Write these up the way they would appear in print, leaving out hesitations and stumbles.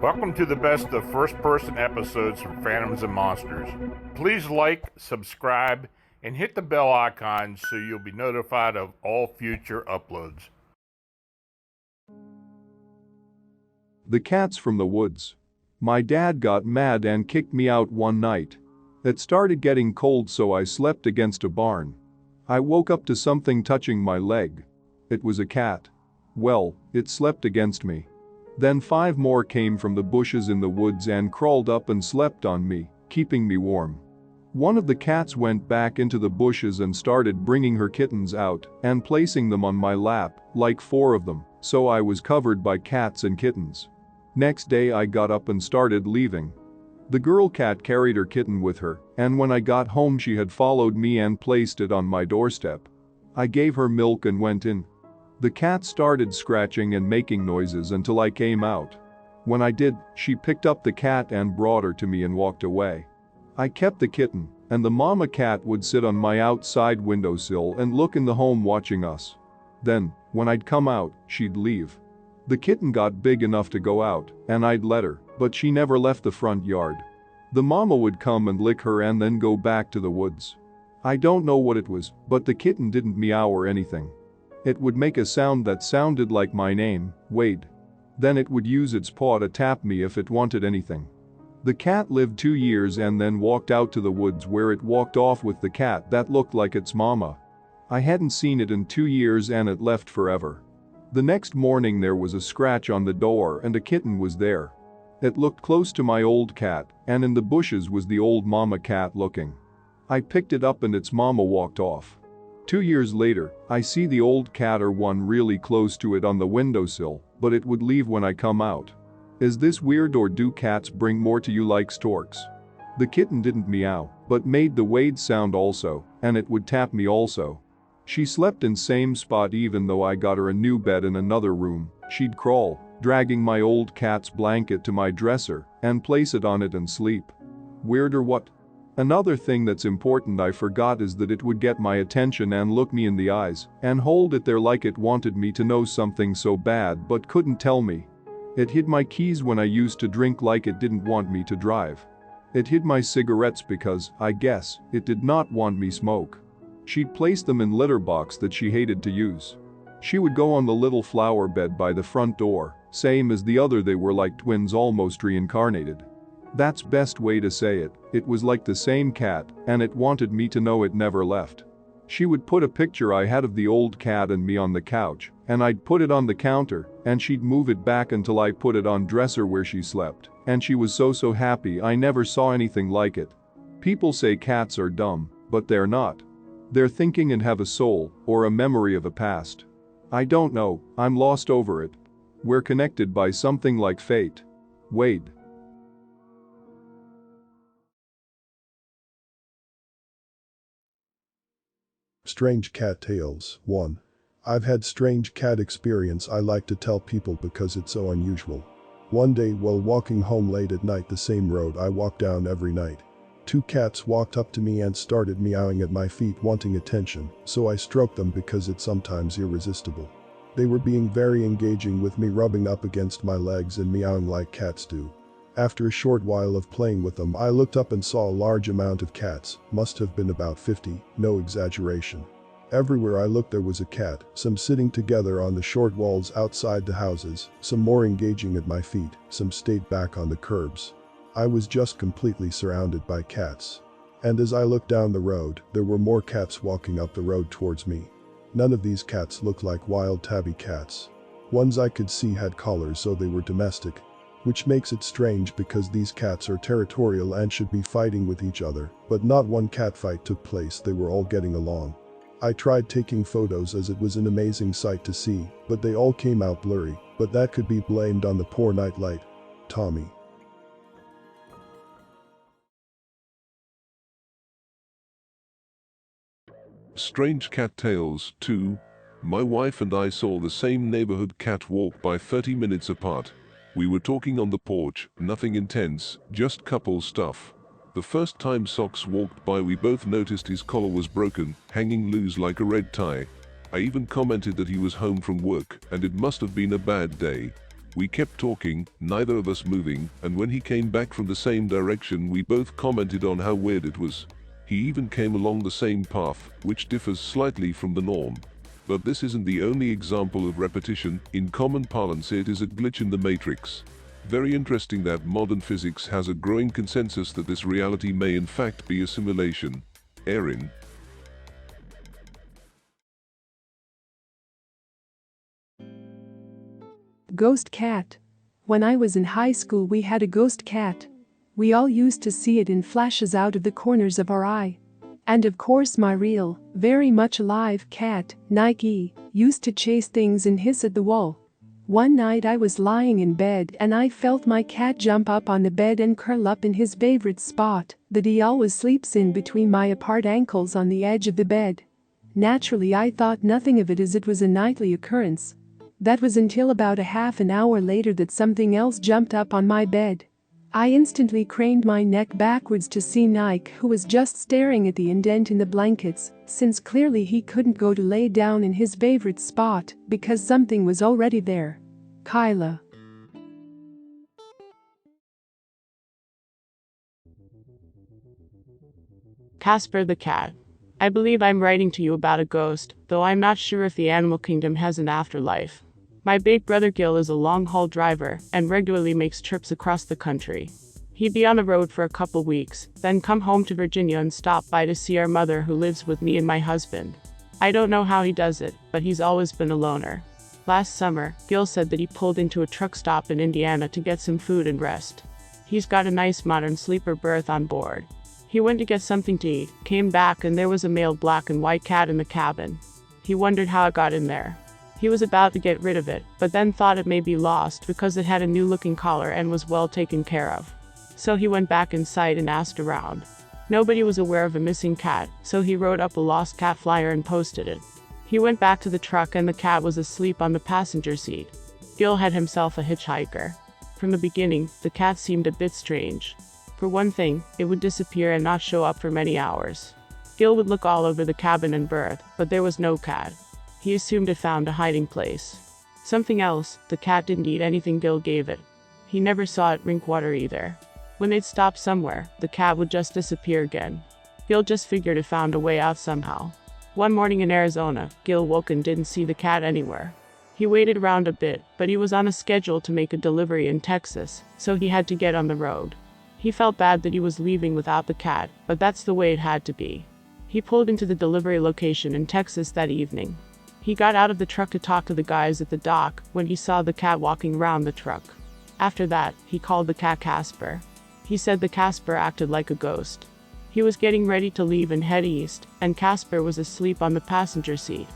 Welcome to the best of first-person episodes from Phantoms and Monsters. Please like, subscribe, and hit the bell icon so you'll be notified of all future uploads. The Cats from the Woods. My dad got mad and kicked me out one night. It started getting cold, so I slept against a barn. I woke up to something touching my leg. It was a cat. Well, it slept against me. Then 5 more came from the bushes in the woods and crawled up and slept on me, keeping me warm. One of the cats went back into the bushes and started bringing her kittens out and placing them on my lap, like 4 of them, so I was covered by cats and kittens. Next day I got up and started leaving. The girl cat carried her kitten with her, and when I got home she had followed me and placed it on my doorstep. I gave her milk and went in. The cat started scratching and making noises until I came out. When I did, she picked up the cat and brought her to me and walked away. I kept the kitten, and the mama cat would sit on my outside windowsill and look in the home watching us. Then, when I'd come out, she'd leave. The kitten got big enough to go out, and I'd let her, but she never left the front yard. The mama would come and lick her and then go back to the woods. I don't know what it was, but the kitten didn't meow or anything. It would make a sound that sounded like my name, Wade. Then it would use its paw to tap me if it wanted anything. The cat lived 2 years and then walked out to the woods, where it walked off with the cat that looked like its mama. I hadn't seen it in 2 years and it left forever. The next morning there was a scratch on the door and a kitten was there. It looked close to my old cat, and in the bushes was the old mama cat looking. I picked it up and its mama walked off. 2 years later, I see the old cat or one really close to it on the windowsill, but it would leave when I come out. Is this weird, or do cats bring more to you like storks? The kitten didn't meow, but made the Wade sound also, and it would tap me also. She slept in same spot even though I got her a new bed in another room. She'd crawl, dragging my old cat's blanket to my dresser, and place it on it and sleep. Weird or what? Another thing that's important I forgot is that it would get my attention and look me in the eyes and hold it there like it wanted me to know something so bad but couldn't tell me. It hid my keys when I used to drink like it didn't want me to drive. It hid my cigarettes because, I guess, it did not want me smoke. She'd place them in litter box that she hated to use. She would go on the little flower bed by the front door, same as the other. They were like twins, almost reincarnated. That's best way to say it. It was like the same cat, and it wanted me to know it never left. She would put a picture I had of the old cat and me on the couch, and I'd put it on the counter, and she'd move it back until I put it on dresser where she slept, and she was so happy. I never saw anything like it. People say cats are dumb, but they're not. They're thinking and have a soul, or a memory of a past. I don't know, I'm lost over it. We're connected by something like fate. Wade. Strange Cat Tales 1. I've had strange cat experience I like to tell people because it's so unusual. One day while walking home late at night, the same road I walk down every night, 2 cats walked up to me and started meowing at my feet wanting attention, so I stroked them because it's sometimes irresistible. They were being very engaging with me, rubbing up against my legs and meowing like cats do. After a short while of playing with them, I looked up and saw a large amount of cats, must have been about 50, no exaggeration. Everywhere I looked there was a cat, some sitting together on the short walls outside the houses, some more engaging at my feet, some stayed back on the curbs. I was just completely surrounded by cats. And as I looked down the road, there were more cats walking up the road towards me. None of these cats looked like wild tabby cats. Ones I could see had collars, so they were domestic. Which makes it strange because these cats are territorial and should be fighting with each other, but not one cat fight took place. They were all getting along. I tried taking photos as it was an amazing sight to see, but they all came out blurry, but that could be blamed on the poor night light. Tommy. Strange Cat Tales 2. My wife and I saw the same neighborhood cat walk by 30 minutes apart. We were talking on the porch, nothing intense, just couple stuff. The first time Socks walked by, we both noticed his collar was broken, hanging loose like a red tie. I even commented that he was home from work and it must have been a bad day. We kept talking, neither of us moving, and when he came back from the same direction we both commented on how weird it was. He even came along the same path, which differs slightly from the norm. But this isn't the only example of repetition. In common parlance it is a glitch in the matrix. Very interesting that modern physics has a growing consensus that this reality may in fact be a simulation. Erin. Ghost cat. When I was in high school we had a ghost cat. We all used to see it in flashes out of the corners of our eye. And of course my real, very much alive cat, Nike, used to chase things and hiss at the wall. One night I was lying in bed and I felt my cat jump up on the bed and curl up in his favorite spot that he always sleeps in between my apart ankles on the edge of the bed. Naturally I thought nothing of it as it was a nightly occurrence. That was until about a half an hour later that something else jumped up on my bed. I instantly craned my neck backwards to see Nike, who was just staring at the indent in the blankets, since clearly he couldn't go to lay down in his favorite spot because something was already there. Kyla. Casper the Cat. I believe I'm writing to you about a ghost, though I'm not sure if the animal kingdom has an afterlife. My big brother Gil is a long-haul driver and regularly makes trips across the country. He'd be on the road for a couple weeks, then come home to Virginia and stop by to see our mother who lives with me and my husband. I don't know how he does it, but he's always been a loner. Last summer, Gil said that he pulled into a truck stop in Indiana to get some food and rest. He's got a nice modern sleeper berth on board. He went to get something to eat, came back and there was a male black and white cat in the cabin. He wondered how it got in there. He was about to get rid of it, but then thought it may be lost because it had a new-looking collar and was well taken care of. So he went back inside and asked around. Nobody was aware of a missing cat, so he wrote up a lost cat flyer and posted it. He went back to the truck and the cat was asleep on the passenger seat. Gil had himself a hitchhiker. From the beginning, the cat seemed a bit strange. For one thing, it would disappear and not show up for many hours. Gil would look all over the cabin and berth, but there was no cat. He assumed it found a hiding place. Something else, the cat didn't eat anything Gil gave it. He never saw it drink water either. When they'd stop somewhere, the cat would just disappear again. Gil just figured it found a way out somehow. One morning in Arizona, Gil woke and didn't see the cat anywhere. He waited around a bit, but he was on a schedule to make a delivery in Texas, so he had to get on the road. He felt bad that he was leaving without the cat, but that's the way it had to be. He pulled into the delivery location in Texas that evening. He got out of the truck to talk to the guys at the dock when he saw the cat walking around the truck. After that, he called the cat Casper. He said the Casper acted like a ghost. He was getting ready to leave and head east, and Casper was asleep on the passenger seat.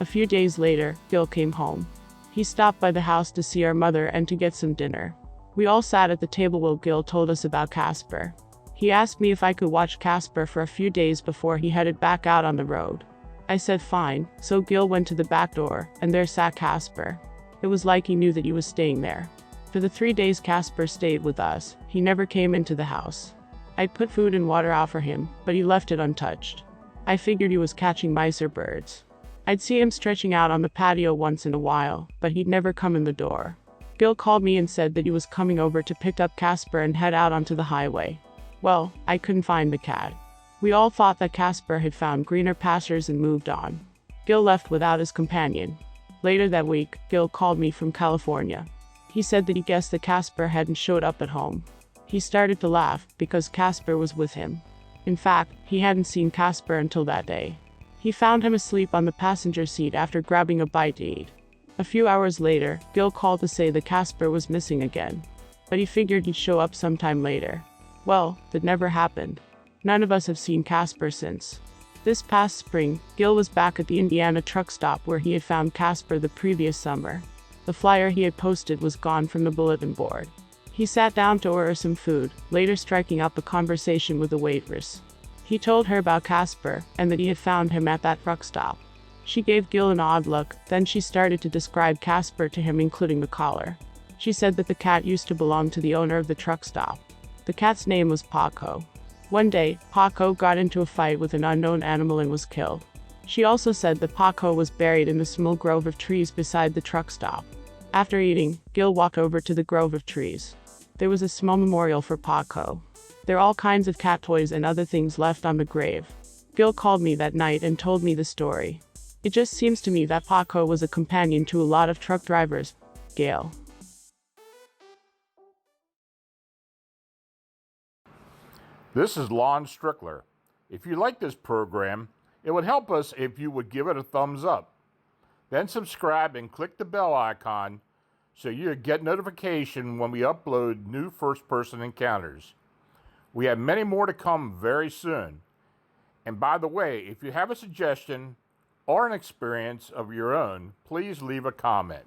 A few days later, Gil came home. He stopped by the house to see our mother and to get some dinner. We all sat at the table while Gil told us about Casper. He asked me if I could watch Casper for a few days before he headed back out on the road. I said fine, so Gil went to the back door, and there sat Casper. It was like he knew that he was staying there. For the 3 days Casper stayed with us, he never came into the house. I'd put food and water out for him, but he left it untouched. I figured he was catching mice or birds. I'd see him stretching out on the patio once in a while, but he'd never come in the door. Gil called me and said that he was coming over to pick up Casper and head out onto the highway. Well, I couldn't find the cat. We all thought that Casper had found greener pastures and moved on. Gil left without his companion. Later that week, Gil called me from California. He said that he guessed that Casper hadn't showed up at home. He started to laugh because Casper was with him. In fact, he hadn't seen Casper until that day. He found him asleep on the passenger seat after grabbing a bite to eat. A few hours later, Gil called to say that Casper was missing again. But he figured he'd show up sometime later. Well, that never happened. None of us have seen Casper since. This past spring, Gil was back at the Indiana truck stop where he had found Casper the previous summer. The flyer he had posted was gone from the bulletin board. He sat down to order some food, later striking up a conversation with the waitress. He told her about Casper, and that he had found him at that truck stop. She gave Gil an odd look, then she started to describe Casper to him, including the collar. She said that the cat used to belong to the owner of the truck stop. The cat's name was Paco. One day, Paco got into a fight with an unknown animal and was killed. She also said that Paco was buried in the small grove of trees beside the truck stop. After eating, Gil walked over to the grove of trees. There was a small memorial for Paco. There are all kinds of cat toys and other things left on the grave. Gil called me that night and told me the story. It just seems to me that Paco was a companion to a lot of truck drivers. Gail. This is Lon Strickler. If you like this program, it would help us if you would give it a thumbs up. Then subscribe and click the bell icon so you get notification when we upload new first-person encounters. We have many more to come very soon. And by the way, if you have a suggestion or an experience of your own, please leave a comment.